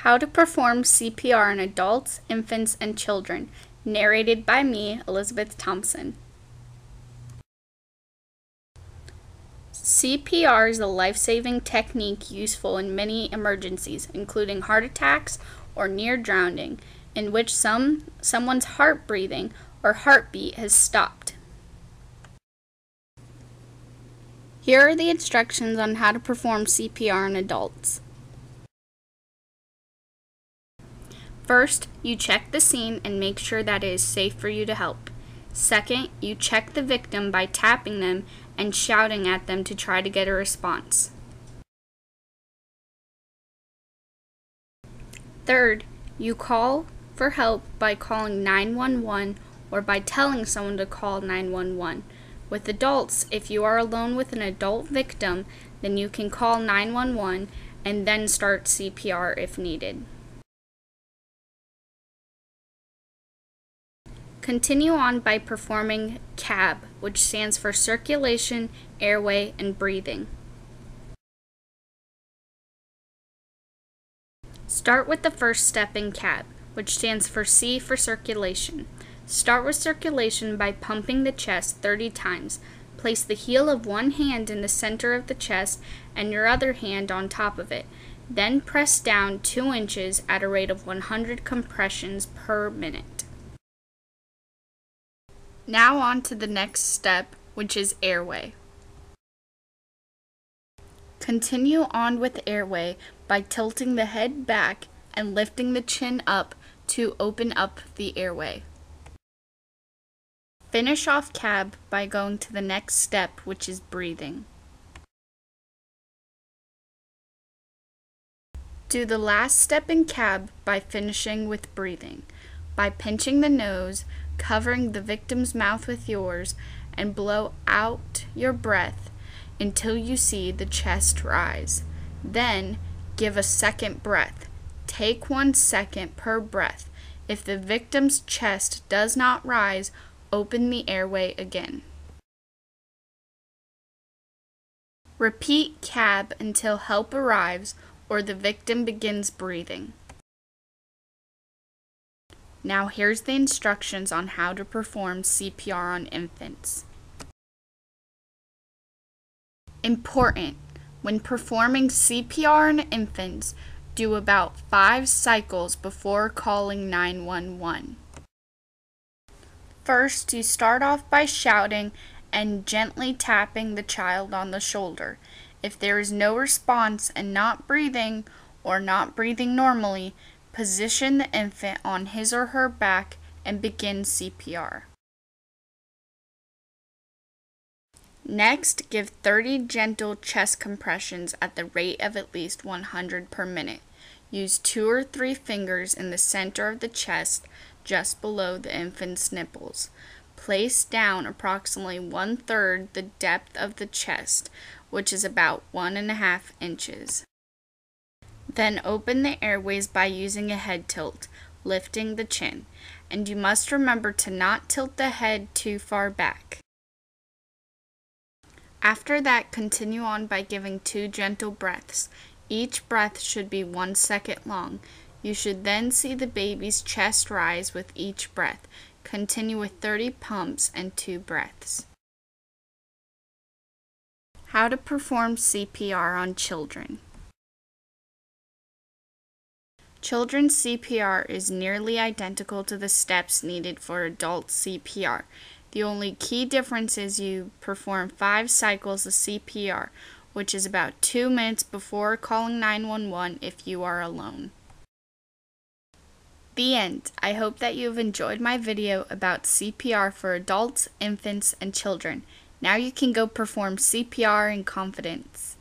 How to Perform CPR on Adults, Infants, and Children, narrated by me, Elizabeth Thompson. CPR is a life-saving technique useful in many emergencies, including heart attacks or near drowning, in which someone's heart breathing or heartbeat has stopped. Here are the instructions on how to perform CPR on adults. First, you check the scene and make sure that it is safe for you to help. Second, you check the victim by tapping them and shouting at them to try to get a response. Third, you call for help by calling 911 or by telling someone to call 911. With adults, if you are alone with an adult victim, then you can call 911 and then start CPR if needed. Continue on by performing CAB, which stands for circulation, airway, and breathing. Start with the first step in CAB, which stands for C for circulation. Start with circulation by pumping the chest 30 times. Place the heel of one hand in the center of the chest and your other hand on top of it. Then press down 2 inches at a rate of 100 compressions per minute. Now on to the next step, which is airway. Continue on with airway by tilting the head back and lifting the chin up to open up the airway. Finish off CAB by going to the next step, which is breathing. Do the last step in CAB by finishing with breathing, by pinching the nose, covering the victim's mouth with yours, and blow out your breath until you see the chest rise. Then give a second breath. Take 1 second per breath. If the victim's chest does not rise, open the airway again. Repeat CAB until help arrives or the victim begins breathing. Now here's the instructions on how to perform CPR on infants. Important: when performing CPR on infants, do about 5 cycles before calling 911. First, you start off by shouting and gently tapping the child on the shoulder. If there is no response and not breathing or not breathing normally, position the infant on his or her back and begin CPR. Next, give 30 gentle chest compressions at the rate of at least 100 per minute. Use 2 or 3 fingers in the center of the chest, just below the infant's nipples. Place down approximately 1/3 the depth of the chest, which is about 1.5 inches. Then open the airways by using a head tilt, lifting the chin, and you must remember to not tilt the head too far back. After that, continue on by giving 2 gentle breaths. Each breath should be 1 second long. You should then see the baby's chest rise with each breath. Continue with 30 pumps and 2 breaths. How to perform CPR on children. Children's CPR is nearly identical to the steps needed for adult CPR. The only key difference is you perform 5 cycles of CPR, which is about 2 minutes before calling 911 if you are alone. The end. I hope that you have enjoyed my video about CPR for adults, infants, and children. Now you can go perform CPR in confidence.